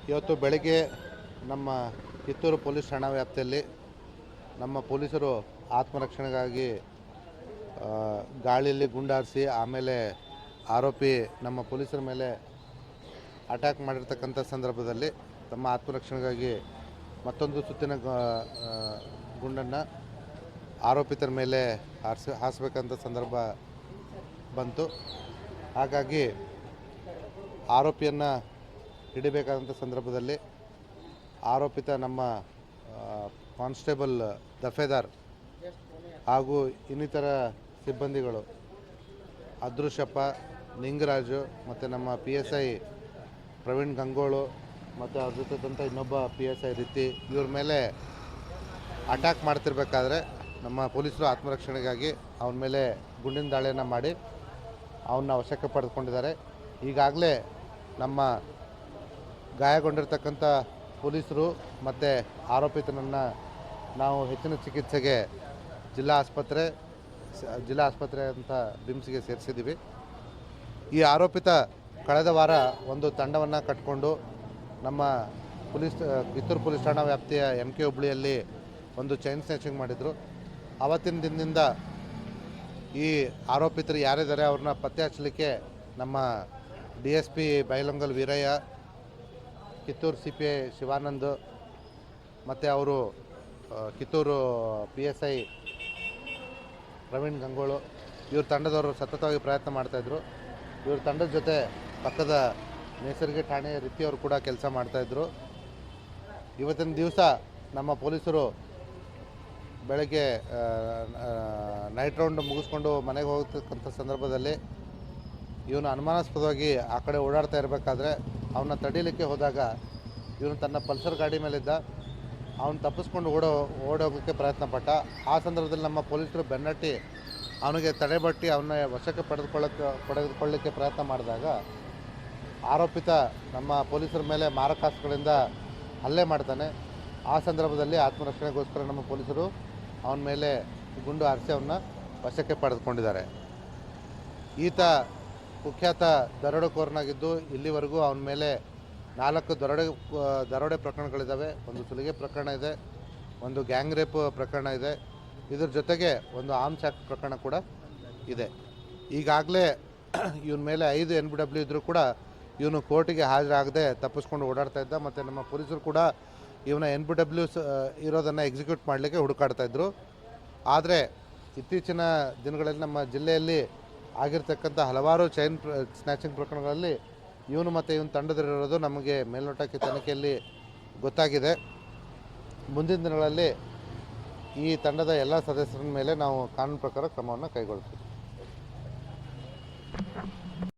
ಇವತ್ತು ಬೆಳಗ್ಗೆ ನಮ್ಮ ಕಿತ್ತೂರು ಪೊಲೀಸ್ ಠಾಣಾ ವ್ಯಾಪ್ತಿಯಲ್ಲಿ ನಮ್ಮ ಪೊಲೀಸರು ಆತ್ಮರಕ್ಷಣೆಗಾಗಿ ಗಾಳಿಯಲ್ಲಿ ಗುಂಡಾರಿಸಿ ಆಮೇಲೆ ಆರೋಪಿ ನಮ್ಮ ಪೊಲೀಸರ ಮೇಲೆ ಅಟ್ಯಾಕ್ ಮಾಡಿರ್ತಕ್ಕಂಥ ಸಂದರ್ಭದಲ್ಲಿ ತಮ್ಮ ಆತ್ಮರಕ್ಷಣೆಗಾಗಿ ಮತ್ತೊಂದು ಸುತ್ತಿನ ಗುಂಡನ್ನು ಆರೋಪಿತರ ಮೇಲೆ ಹಾರಿಸಬೇಕಂತ ಸಂದರ್ಭ ಬಂತು. ಹಾಗಾಗಿ ಆರೋಪಿಯನ್ನು ಹಿಡಿಬೇಕಾದಂಥ ಸಂದರ್ಭದಲ್ಲಿ ಆರೋಪಿತ ನಮ್ಮ ಕಾನ್ಸ್ಟೇಬಲ್ ದಫೇದಾರ್ ಹಾಗೂ ಇನ್ನಿತರ ಸಿಬ್ಬಂದಿಗಳು ಅದೃಶ್ಯಪ್ಪ, ನಿಂಗರಾಜು ಮತ್ತು ನಮ್ಮ PSI ಪ್ರವೀಣ್ ಗಂಗೋಳು ಮತ್ತು ಅವ್ರ ಜೊತೆದಂಥ ಇನ್ನೊಬ್ಬ PSI ರೀತಿ ಇವ್ರ ಮೇಲೆ ಅಟ್ಯಾಕ್ ಮಾಡ್ತಿರ್ಬೇಕಾದ್ರೆ ನಮ್ಮ ಪೊಲೀಸರು ಆತ್ಮರಕ್ಷಣೆಗಾಗಿ ಅವನ ಮೇಲೆ ಗುಂಡಿನ ದಾಳಿಯನ್ನು ಮಾಡಿ ಅವನ್ನ ವಶಕ್ಕೆ ಪಡೆದುಕೊಂಡಿದ್ದಾರೆ. ಈಗಾಗಲೇ ನಮ್ಮ ಗಾಯಗೊಂಡಿರ್ತಕ್ಕಂಥ ಪೊಲೀಸರು ಮತ್ತು ಆರೋಪಿತನನ್ನು ನಾವು ಹೆಚ್ಚಿನ ಚಿಕಿತ್ಸೆಗೆ ಜಿಲ್ಲಾ ಆಸ್ಪತ್ರೆ ಅಂತ ಬಿಮ್ಸ್ಗೆ ಸೇರಿಸಿದ್ದೀವಿ. ಈ ಆರೋಪಿತ ಕಳೆದ ವಾರ ಒಂದು ತಂಡವನ್ನು ಕಟ್ಟಿಕೊಂಡು ನಮ್ಮ ಕಿತ್ತೂರು ಪೊಲೀಸ್ ಠಾಣಾ ವ್ಯಾಪ್ತಿಯ MK ಹುಬ್ಳಿಯಲ್ಲಿ ಒಂದು ಚೈನ್ ಸ್ನ್ಯಾಚಿಂಗ್ ಮಾಡಿದರು. ಆವತ್ತಿನ ದಿನದಿಂದ ಈ ಆರೋಪಿತರು ಯಾರಿದ್ದಾರೆ ಅವ್ರನ್ನ ಪತ್ತೆ ಹಚ್ಚಲಿಕ್ಕೆ ನಮ್ಮ DSP ಬೈಲೊಂಗಲ್ ವೀರಯ್ಯ, ಕಿತ್ತೂರು CPI ಶಿವಾನಂದ್ ಮತ್ತು ಅವರು ಕಿತ್ತೂರು PSI ಪ್ರವೀಣ್ ಗಂಗೋಳು ಇವ್ರ ತಂಡದವರು ಸತತವಾಗಿ ಪ್ರಯತ್ನ ಮಾಡ್ತಾಯಿದ್ರು. ಇವ್ರ ತಂಡದ ಜೊತೆ ಪಕ್ಕದ ನೇಸರ್ಗಿ ಠಾಣೆ ರೀತಿಯವರು ಕೂಡ ಕೆಲಸ ಮಾಡ್ತಾಯಿದ್ರು. ಇವತ್ತಿನ ದಿವಸ ನಮ್ಮ ಪೊಲೀಸರು ಬೆಳಗ್ಗೆ ನೈಟ್ ರೌಂಡ್ ಮುಗಿಸ್ಕೊಂಡು ಮನೆಗೆ ಹೋಗ್ತಕ್ಕಂಥ ಸಂದರ್ಭದಲ್ಲಿ ಇವನು ಅನುಮಾನಾಸ್ಪದವಾಗಿ ಆ ಕಡೆ ಓಡಾಡ್ತಾ ಇರಬೇಕಾದ್ರೆ ಅವನ್ನ ತಡೀಲಿಕ್ಕೆ ಹೋದಾಗ ಇವನು ತನ್ನ ಪಲ್ಸರ್ ಗಾಡಿ ಮೇಲಿದ್ದ. ಅವನು ತಪ್ಪಿಸ್ಕೊಂಡು ಓಡೋಗೋಕ್ಕೆ ಪ್ರಯತ್ನ ಪಟ್ಟ. ಆ ಸಂದರ್ಭದಲ್ಲಿ ನಮ್ಮ ಪೊಲೀಸರು ಬೆನ್ನಟ್ಟಿ ಅವನಿಗೆ ತಡೆಬಟ್ಟಿ ಅವನ್ನ ವಶಕ್ಕೆ ಪಡೆದುಕೊಳ್ಳಲಿಕ್ಕೆ ಪ್ರಯತ್ನ ಮಾಡಿದಾಗ ಆರೋಪಿತ ನಮ್ಮ ಪೊಲೀಸರ ಮೇಲೆ ಮಾರಕಾಸ್ತ್ರಗಳಿಂದ ಹಲ್ಲೆ ಮಾಡ್ತಾನೆ. ಆ ಸಂದರ್ಭದಲ್ಲಿ ಆತ್ಮರಕ್ಷಣೆಗೋಸ್ಕರ ನಮ್ಮ ಪೊಲೀಸರು ಅವನ ಮೇಲೆ ಗುಂಡು ಹಾರಿಸಿ ಅವನ್ನ ವಶಕ್ಕೆ ಪಡೆದುಕೊಂಡಿದ್ದಾರೆ. ಈತ ಕುಖ್ಯಾತ ದರೋಡೆಕೋರನಾಗಿದ್ದು ಇಲ್ಲಿವರೆಗೂ ಅವನ ಮೇಲೆ 4 ದರೋಡೆ ಪ್ರಕರಣಗಳಿದ್ದಾವೆ. ಒಂದು ಸುಲಿಗೆ ಪ್ರಕರಣ ಇದೆ, ಒಂದು ಗ್ಯಾಂಗ್ ರೇಪ್ ಪ್ರಕರಣ ಇದೆ, ಇದ್ರ ಜೊತೆಗೆ ಒಂದು ಆರ್ಮ್ಸ್ ಆ್ಯಕ್ಟ್ ಪ್ರಕರಣ ಕೂಡ ಇದೆ. ಈಗಾಗಲೇ ಇವನ ಮೇಲೆ 5 NBW ಇದ್ದರೂ ಕೂಡ ಇವನು ಕೋರ್ಟಿಗೆ ಹಾಜರಾಗದೆ ತಪ್ಪಿಸ್ಕೊಂಡು ಓಡಾಡ್ತಾ ಇದ್ದ. ಮತ್ತು ನಮ್ಮ ಪೊಲೀಸರು ಕೂಡ ಇವನ NBW ಇರೋದನ್ನು ಎಕ್ಸಿಕ್ಯೂಟ್ ಮಾಡಲಿಕ್ಕೆ ಹುಡುಕಾಡ್ತಾಯಿದ್ರು. ಆದರೆ ಇತ್ತೀಚಿನ ದಿನಗಳಲ್ಲಿ ನಮ್ಮ ಜಿಲ್ಲೆಯಲ್ಲಿ ಆಗಿರ್ತಕ್ಕಂಥ ಹಲವಾರು ಚೈನ್ ಸ್ನ್ಯಾಚಿಂಗ್ ಪ್ರಕರಣಗಳಲ್ಲಿ ಇವನು ಮತ್ತು ಇವನ ತಂಡದಲ್ಲಿರೋದು ನಮಗೆ ಮೇಲ್ನೋಟಕ್ಕೆ ತನಿಖೆಯಲ್ಲಿ ಗೊತ್ತಾಗಿದೆ. ಮುಂದಿನ ದಿನಗಳಲ್ಲಿ ಈ ತಂಡದ ಎಲ್ಲ ಸದಸ್ಯರ ಮೇಲೆ ನಾವು ಕಾನೂನು ಪ್ರಕಾರ ಕ್ರಮವನ್ನು ಕೈಗೊಳ್ತೀವಿ.